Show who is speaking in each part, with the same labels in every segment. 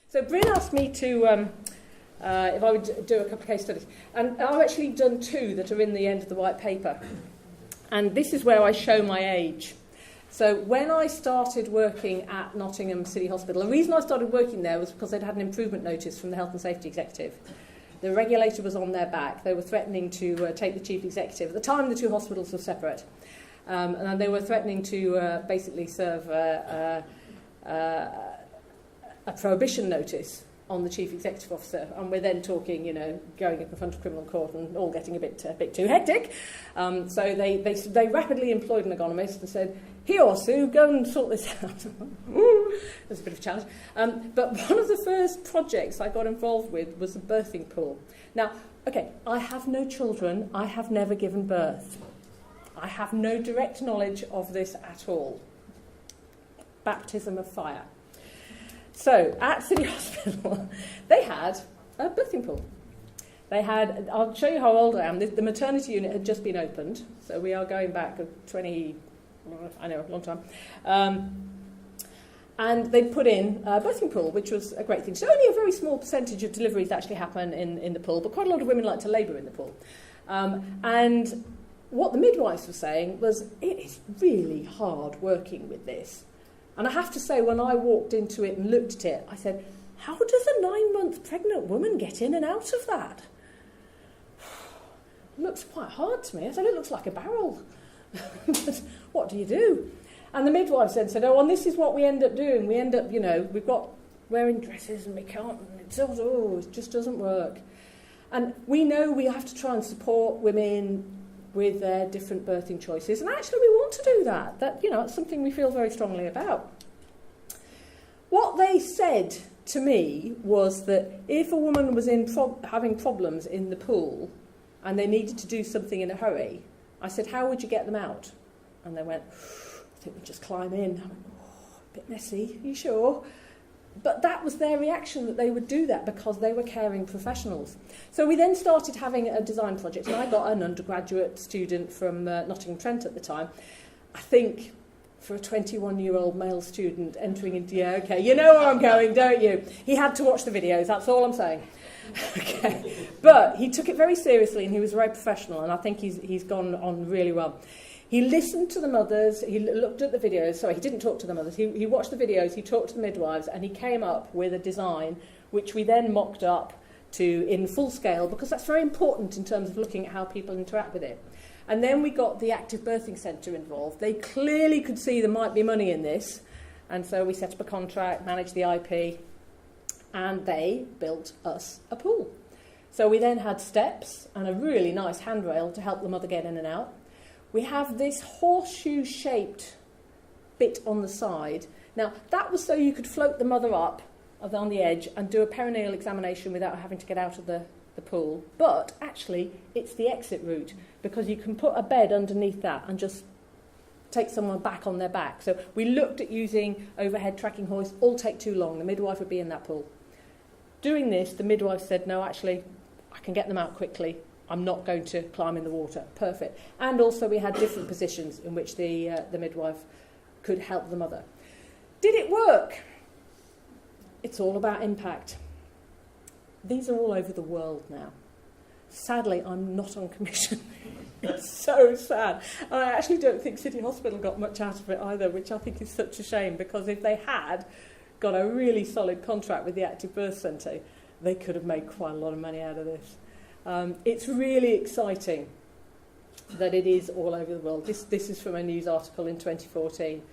Speaker 1: So Bryn asked me to, if I would do a couple of case studies. And I've actually done 2 that are in the end of the white paper. And this is where I show my age. So when I started working at Nottingham City Hospital, the reason I started working there was because they'd had an improvement notice from the Health and Safety Executive. The regulator was on their back. They were threatening to take the chief executive. At the time, the 2 hospitals were separate. And they were threatening to basically serve a prohibition notice on the chief executive officer, and we're then talking, going in front of criminal court and all getting a bit too hectic. So they rapidly employed an ergonomist and said, "Here, Sue, go and sort this out." It was a bit of a challenge. But one of the first projects I got involved with was a birthing pool. Now, okay, I have no children. I have never given birth. I have no direct knowledge of this at all. Baptism of fire. So, at City Hospital, they had a birthing pool. They had, I'll show you how old I am. The maternity unit had just been opened, so we are going back 20, I know, a long time. And they put in a birthing pool, which was a great thing. So only a very small percentage of deliveries actually happen in the pool, but quite a lot of women like to labour in the pool. And what the midwives were saying was, it is really hard working with this. And I have to say, when I walked into it and looked at it, I said, how does a 9-month pregnant woman get in and out of that? It looks quite hard to me. I said, it looks like a barrel. What do you do? And the midwife said, oh, and this is what we end up doing. We end up, we've got wearing dresses and we can't, and it just doesn't work. And we know we have to try and support women with their different birthing choices, and actually we want to do that. It's something we feel very strongly about. What they said to me was that if a woman was having problems in the pool and they needed to do something in a hurry, I said, how would you get them out? And they went, I think we just climb in. I went, a bit messy, are you sure? But that was their reaction, that they would do that because they were caring professionals. So we then started having a design project, and I got an undergraduate student from Nottingham-Trent at the time. I think for a 21-year-old male student entering into, you know where I'm going, don't you? He had to watch the videos, that's all I'm saying. Okay, but he took it very seriously and he was very professional, and I think he's gone on really well. He listened to the mothers, he looked at the videos, sorry, he didn't talk to the mothers, he watched the videos, he talked to the midwives, and he came up with a design which we then mocked up to in full scale, because that's very important in terms of looking at how people interact with it. And then we got the Active Birthing Centre involved. They clearly could see there might be money in this, and so we set up a contract, managed the IP, and they built us a pool. So we then had steps and a really nice handrail to help the mother get in and out. We have this horseshoe-shaped bit on the side. Now, that was so you could float the mother up on the edge and do a perineal examination without having to get out of the pool. But, actually, it's the exit route, because you can put a bed underneath that and just take someone back on their back. So we looked at using overhead tracking hoists. All take too long. The midwife would be in that pool. Doing this, the midwife said, no, actually, I can get them out quickly. I'm not going to climb in the water. Perfect. And also we had different positions in which the midwife could help the mother. Did it work? It's all about impact. These are all over the world now. Sadly, I'm not on commission. It's so sad. And I actually don't think City Hospital got much out of it either, which I think is such a shame, because if they had got a really solid contract with the Active Birth Centre, they could have made quite a lot of money out of this. It's really exciting that it is all over the world. This is from a news article in 2014.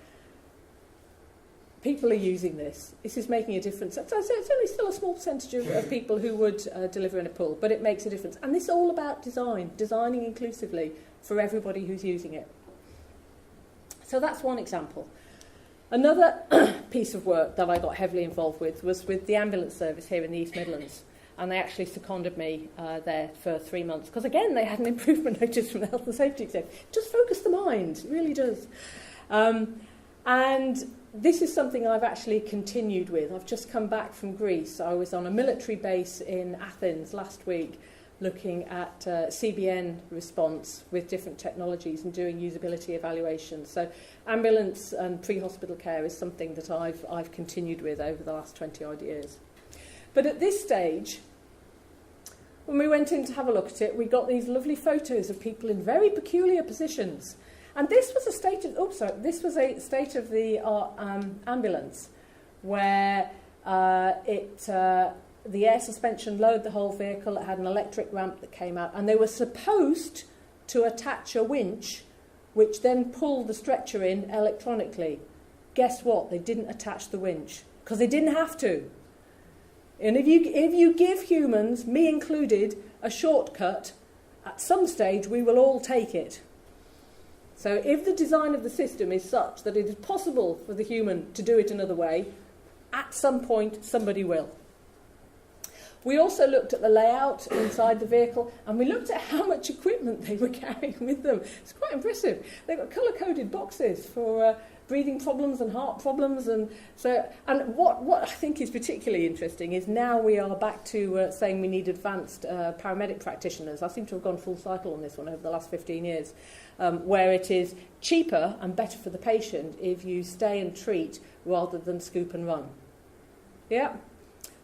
Speaker 1: People are using this. This is making a difference. It's only still a small percentage of people who would deliver in a pool, but it makes a difference. And this is all about designing inclusively for everybody who's using it. So that's one example. Another piece of work that I got heavily involved with was with the ambulance service here in the East Midlands. And they actually seconded me there for 3 months. Because, again, they had an improvement notice from the Health and Safety Executive. Just focus the mind. It really does. And this is something I've actually continued with. I've just come back from Greece. I was on a military base in Athens last week. looking at CBN response with different technologies and doing usability evaluations. So ambulance and pre-hospital care is something that I've continued with over the last 20 odd years. But at this stage, when we went in to have a look at it, we got these lovely photos of people in very peculiar positions. And this was a state-of-the-art ambulance where the air suspension lowered the whole vehicle. It had an electric ramp that came out, and they were supposed to attach a winch which then pulled the stretcher in electronically. Guess what? They didn't attach the winch because they didn't have to. And if you give humans, me included, a shortcut, at some stage we will all take it. So if the design of the system is such that it is possible for the human to do it another way, at some point somebody will. We also looked at the layout inside the vehicle, and we looked at how much equipment they were carrying with them. It's quite impressive. They've got colour-coded boxes for breathing problems and heart problems. And what I think is particularly interesting is now we are back to saying we need advanced paramedic practitioners. I seem to have gone full cycle on this one over the last 15 years, where it is cheaper and better for the patient if you stay and treat rather than scoop and run. Yeah.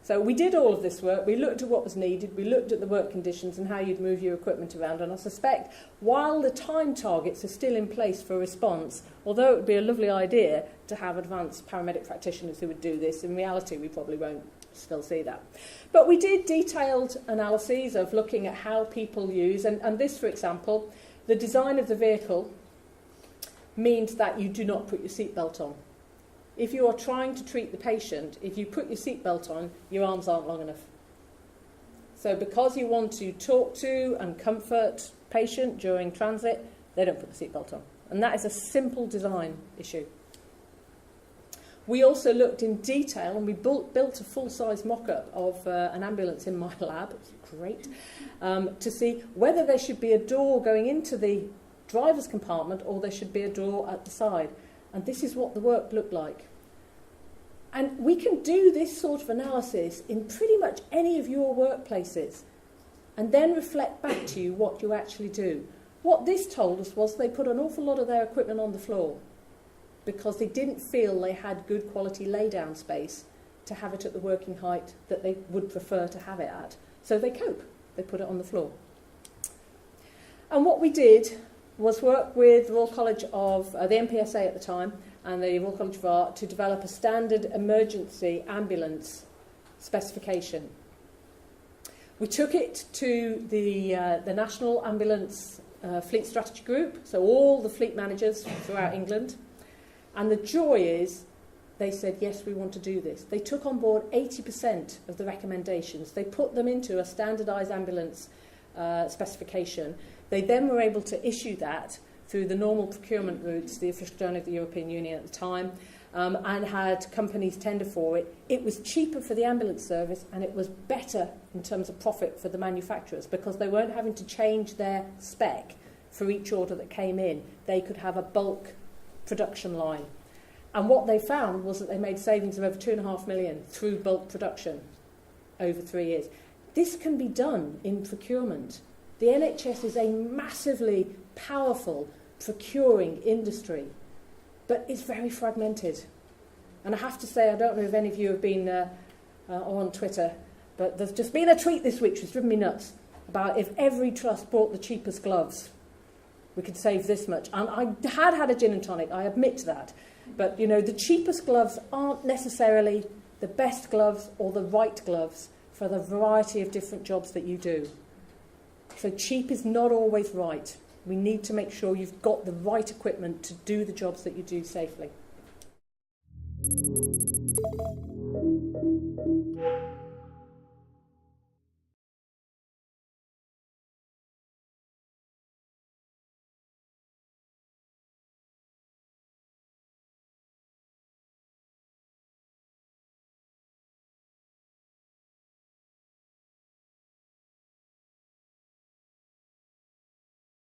Speaker 1: So we did all of this work, we looked at what was needed, we looked at the work conditions and how you'd move your equipment around, and I suspect while the time targets are still in place for response, although it would be a lovely idea to have advanced paramedic practitioners who would do this, in reality we probably won't still see that. But we did detailed analyses of looking at how people use, and this for example, the design of the vehicle means that you do not put your seatbelt on. If you are trying to treat the patient, if you put your seatbelt on, your arms aren't long enough. So because you want to talk to and comfort patient during transit, they don't put the seatbelt on. And that is a simple design issue. We also looked in detail, and we built a full-size mock-up of an ambulance in my lab, it was great, to see whether there should be a door going into the driver's compartment or there should be a door at the side. And this is what the work looked like. And we can do this sort of analysis in pretty much any of your workplaces and then reflect back to you what you actually do. What this told us was they put an awful lot of their equipment on the floor because they didn't feel they had good quality lay-down space to have it at the working height that they would prefer to have it at. So they cope. They put it on the floor. And what we did was work with the Royal College of, the MPSA at the time, and the Royal College of Art to develop a standard emergency ambulance specification. We took it to the National Ambulance Fleet Strategy Group, so all the fleet managers throughout England, and the joy is they said, yes, we want to do this. They took on board 80% of the recommendations. They put them into a standardised ambulance specification. They then were able to issue that through the normal procurement routes, the official journal of the European Union at the time, and had companies tender for it. It was cheaper for the ambulance service, and it was better in terms of profit for the manufacturers because they weren't having to change their spec for each order that came in. They could have a bulk production line. And what they found was that they made savings of over 2.5 million through bulk production over 3 years. This can be done in procurement. The NHS is a massively powerful procuring industry, but it's very fragmented. And I have to say, I don't know if any of you have been on Twitter, but there's just been a tweet this week which has driven me nuts about if every trust bought the cheapest gloves, we could save this much. And I had a gin and tonic, I admit that. But, you know, the cheapest gloves aren't necessarily the best gloves or the right gloves for the variety of different jobs that you do. So cheap is not always right. We need to make sure you've got the right equipment to do the jobs that you do safely.